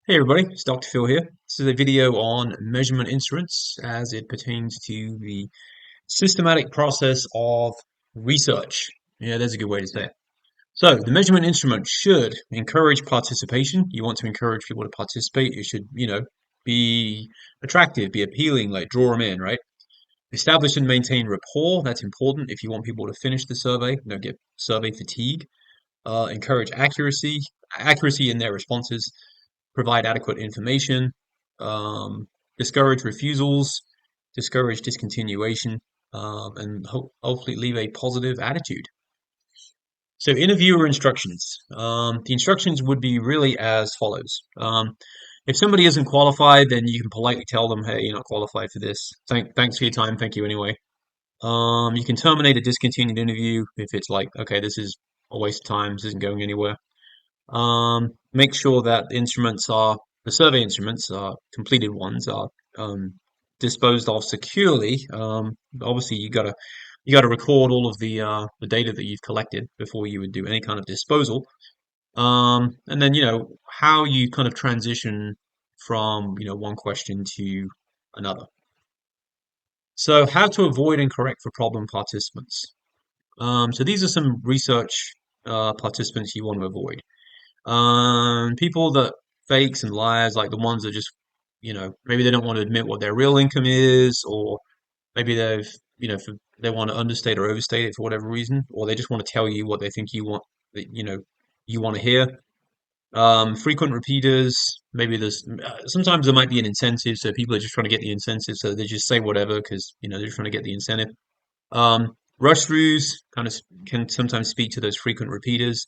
Hey everybody, it's Dr. Phil here. This is a video on measurement instruments as it pertains to the systematic process of research. Yeah, that's a good way to say it. So, the measurement instrument should encourage participation. You want to encourage people to participate. It should, be attractive, be appealing, like draw them in, right? Establish and maintain rapport. That's important if you want people to finish the survey, get survey fatigue. Encourage accuracy in their responses, provide adequate information, um, discourage refusals, discourage discontinuation, and hopefully leave a positive attitude. So, interviewer instructions. The instructions would be really as follows. If somebody isn't qualified, then you can politely tell them, "Hey, you're not qualified for this. Thanks for your time. Thank you anyway." You can terminate a discontinued interview if it's like, okay, this is a waste of time. This isn't going anywhere. Make sure that the survey instruments are completed ones are um, disposed of securely. Obviously, you gotta record all of the data that you've collected before you would do any kind of disposal. And then how you kind of transition from one question to another. So, how to avoid and correct for problem participants. So these are some research participants you want to avoid. People that fakes and liars, like the ones that just, maybe they don't want to admit what their real income is, or maybe they want to understate or overstate it for whatever reason, or they just want to tell you what they think you want, that, you want to hear. Frequent repeaters, maybe sometimes there might be an incentive, so people are just trying to get the incentive, so they just say whatever because, they're just trying to get the incentive. Rush throughs can sometimes speak to those frequent repeaters.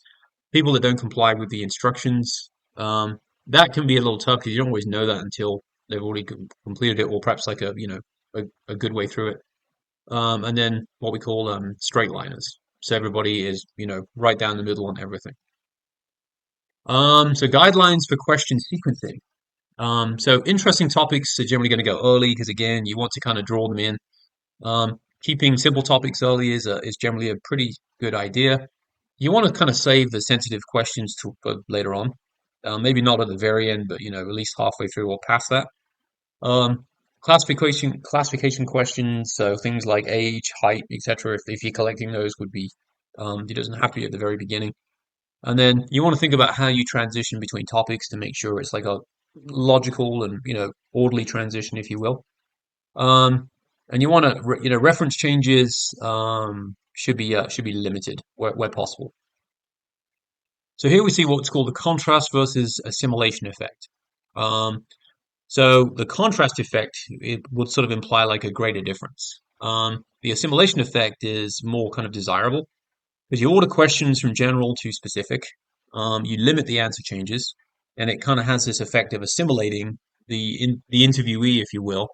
People that don't comply with the instructions, that can be a little tough because you don't always know that until they've already completed it, or perhaps like a good way through it. And then what we call straight liners. So everybody is right down the middle on everything. So guidelines for question sequencing. So interesting topics are generally going to go early because again, you want to kind of draw them in. Keeping simple topics early is generally a pretty good idea. You want to kind of save the sensitive questions for later on. Maybe not at the very end, but at least halfway through or past that. Um, classification questions, so things like age, height, etc. If you're collecting those, would be it doesn't have to be at the very beginning. And then you want to think about how you transition between topics to make sure it's like a logical and orderly transition, if you will. Um, and you want to, reference changes should be limited where possible. So here we see what's called the contrast versus assimilation effect. Um, so the contrast effect, it would sort of imply like a greater difference. The assimilation effect is more kind of desirable because you order questions from general to specific. You limit the answer changes, and it kind of has this effect of assimilating the interviewee, if you will.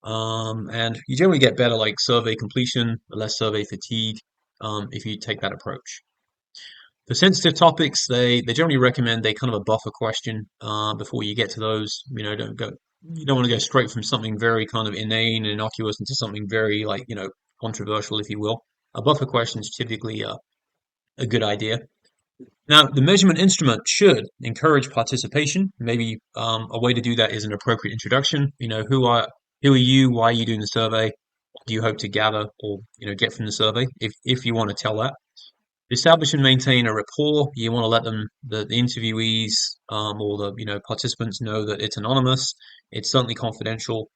And you generally get better like survey completion, less survey fatigue, if you take that approach. For sensitive topics, they generally recommend they kind of a buffer question before you get to those. You don't want to go straight from something very kind of inane and innocuous into something very like controversial, if you will. A buffer question is typically a good idea. Now, the measurement instrument should encourage participation. Maybe a way to do that is an appropriate introduction. Who are you? Why are you doing the survey? What do you hope to gather or get from the survey? If you want to tell that. Establish and maintain a rapport. You want to let the interviewees, or the participants know that it's anonymous. It's certainly confidential.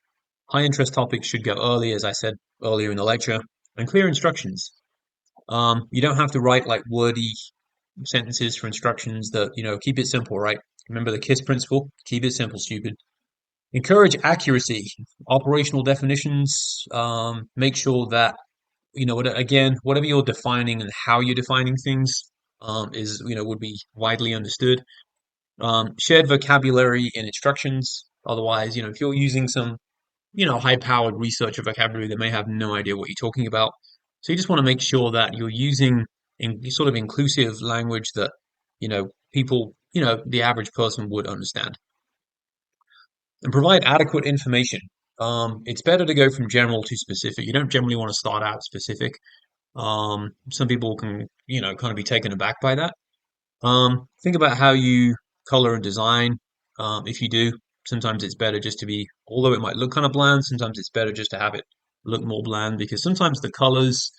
High interest topics should go early, as I said earlier in the lecture, and clear instructions. You don't have to write like wordy sentences for instructions that keep it simple, right? Remember the KISS principle. Keep it simple, stupid. Encourage accuracy. Operational definitions. Make sure that again, whatever you're defining and how you're defining things is, would be widely understood. Shared vocabulary in instructions. Otherwise, if you're using some, high-powered researcher vocabulary, they may have no idea what you're talking about. So you just want to make sure that you're using sort of inclusive language that, people, the average person would understand. And provide adequate information. It's better to go from general to specific. You don't generally want to start out specific. Some people can, kind of be taken aback by that. Think about how you color and design. If you do, sometimes it's better just to be, although it might look kind of bland, sometimes it's better just to have it look more bland because sometimes the colors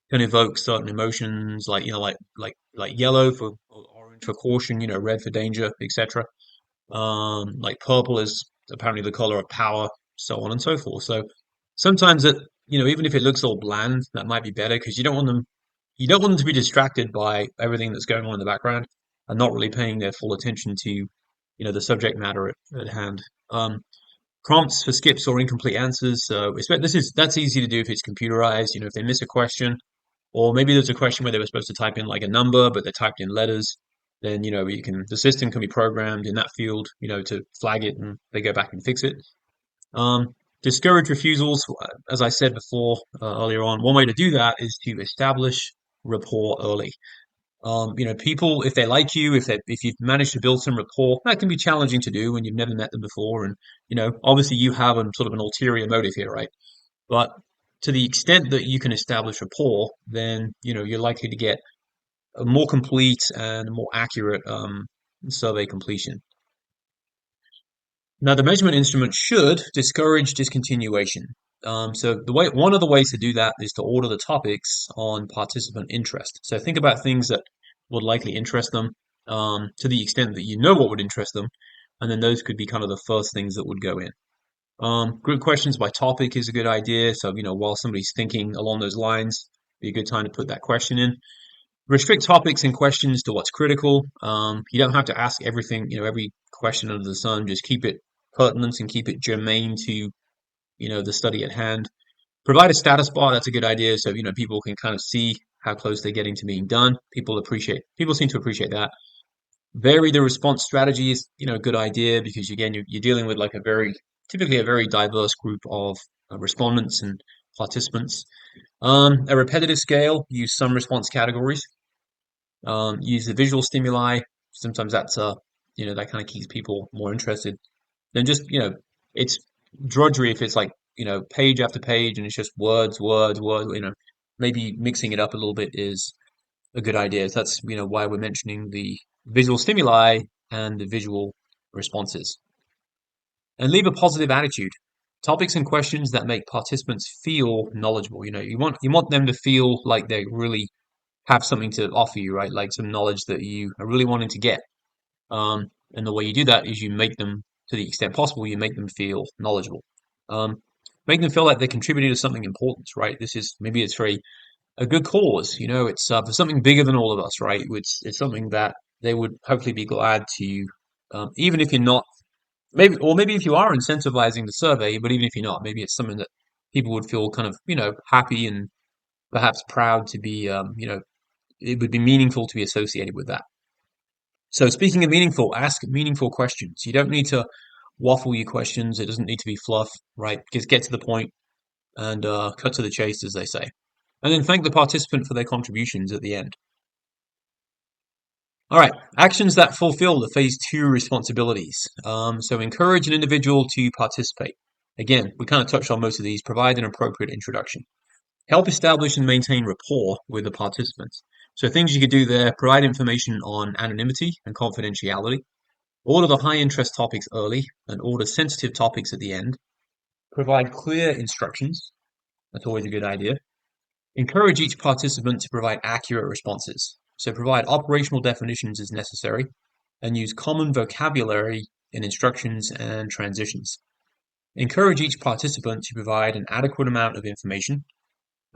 can evoke certain emotions, like like yellow for or orange for caution, red for danger, etc. Like purple is apparently the color of power, so on and so forth. So sometimes it, even if it looks all bland, that might be better because you don't want them to be distracted by everything that's going on in the background and not really paying their full attention to, the subject matter at hand. Um, Prompts for skips or incomplete answers. So that's easy to do if it's computerized. If they miss a question, or maybe there's a question where they were supposed to type in like a number, but they typed in letters, then the system can be programmed in that field, to flag it and they go back and fix it. Um, Discourage refusals, as I said before earlier on. One way to do that is to establish rapport early. People, if they like you, if you've managed to build some rapport, that can be challenging to do when you've never met them before, and obviously you have sort of an ulterior motive here, right? But to the extent that you can establish rapport, then you're likely to get a more complete and more accurate survey completion. Now, the measurement instrument should discourage discontinuation. So one of the ways to do that is to order the topics on participant interest. So think about things that would likely interest them, to the extent that you know what would interest them, and then those could be kind of the first things that would go in. Group questions by topic is a good idea. So, while somebody's thinking along those lines, be a good time to put that question in. Restrict topics and questions to what's critical. You don't have to ask everything, every question under the sun. Just keep it pertinent and keep it germane to, the study at hand. Provide a status bar. That's a good idea. So, people can kind of see how close they're getting to being done. People seem to appreciate that. Vary the response strategy is, a good idea because again, you're dealing with like typically a very diverse group of respondents and participants. A repetitive scale, use some response categories. Use the visual stimuli. Sometimes that kind of keeps people more interested than just, it's drudgery if it's like, page after page and it's just words, words, words, maybe mixing it up a little bit is a good idea. So that's, why we're mentioning the visual stimuli and the visual responses. And leave a positive attitude. Topics and questions that make participants feel knowledgeable. You want them to feel like they really have something to offer you, right? Like some knowledge that you are really wanting to get. And the way you do that is you make them, to the extent possible, you make them feel knowledgeable. Um, Make them feel like they're contributing to something important, right? Maybe it's for a good cause, it's for something bigger than all of us, right? It's something that they would hopefully be glad to, even if you're not, maybe if you are incentivizing the survey, but even if you're not, maybe it's something that people would feel kind of, happy and perhaps proud to be, it would be meaningful to be associated with that. So speaking of meaningful, ask meaningful questions. You don't need to waffle your questions. It doesn't need to be fluff, right? Just get to the point and cut to the chase, as they say. And then thank the participant for their contributions at the end. All right, actions that fulfill the phase two responsibilities. So encourage an individual to participate. Again, we kind of touched on most of these. Provide an appropriate introduction. Help establish and maintain rapport with the participants. So things you could do there, provide information on anonymity and confidentiality, order the high interest topics early and order sensitive topics at the end, provide clear instructions. That's always a good idea. Encourage each participant to provide accurate responses. So provide operational definitions as necessary and use common vocabulary in instructions and transitions. Encourage each participant to provide an adequate amount of information.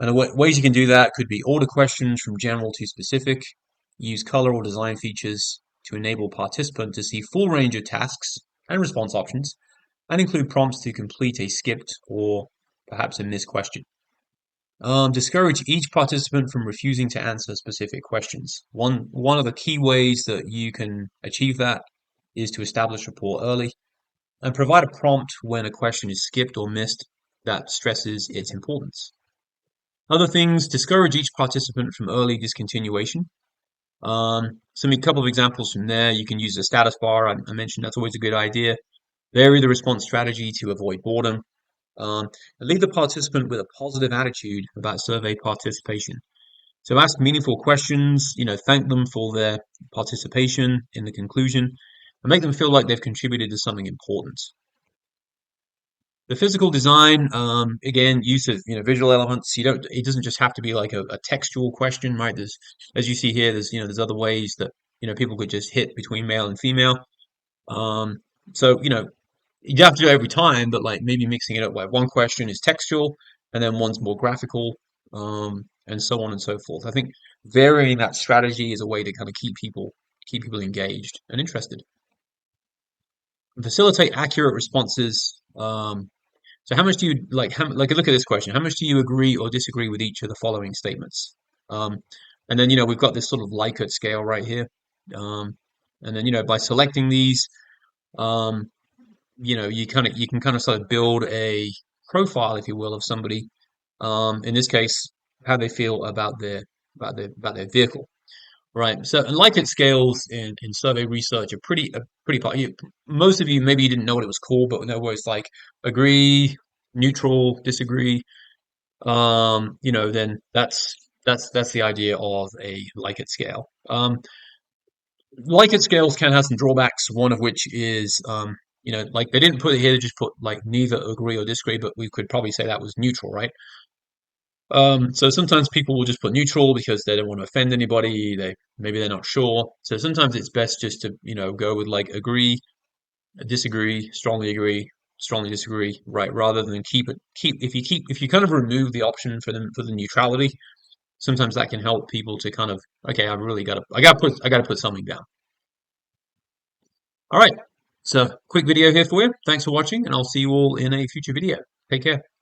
And the ways you can do that could be order questions from general to specific, use color or design features to enable participant to see full range of tasks and response options, and include prompts to complete a skipped or perhaps a missed question. Discourage each participant from refusing to answer specific questions. One of the key ways that you can achieve that is to establish rapport early and provide a prompt when a question is skipped or missed that stresses its importance. Other things, discourage each participant from early discontinuation. A couple of examples from there. You can use a status bar. I mentioned that's always a good idea. Vary the response strategy to avoid boredom. And leave the participant with a positive attitude about survey participation. So ask meaningful questions, thank them for their participation in the conclusion, and make them feel like they've contributed to something important. The physical design, again, use of visual elements. You don't. It doesn't just have to be like a textual question, right? There's, as you see here, there's other ways that people could just hit between male and female. Um, so you don't have to do it every time, but like maybe mixing it up. Like one question is textual, and then one's more graphical, and so on and so forth. I think varying that strategy is a way to kind of keep people engaged and interested. Facilitate accurate responses. So how much do you like look at this question? How much do you agree or disagree with each of the following statements? Um, and then we've got this sort of Likert scale right here. Um, and then by selecting these, um, you can kind of sort of build a profile, if you will, of somebody. In this case, how they feel about their vehicle. Right. So, and Likert scales in survey research are most of you maybe you didn't know what it was called, but know where it's like agree, neutral, disagree. Then that's the idea of a Likert scale. Likert scales can have some drawbacks. One of which is, like they didn't put it here; they just put like neither agree or disagree, but we could probably say that was neutral, right? So sometimes people will just put neutral because they don't want to offend anybody. Maybe they're not sure. So sometimes it's best just to, go with like agree, disagree, strongly disagree, right? Rather than if you kind of remove the option for the neutrality, sometimes that can help people to kind of, okay, I gotta put something down. All right. So quick video here for you. Thanks for watching, and I'll see you all in a future video. Take care.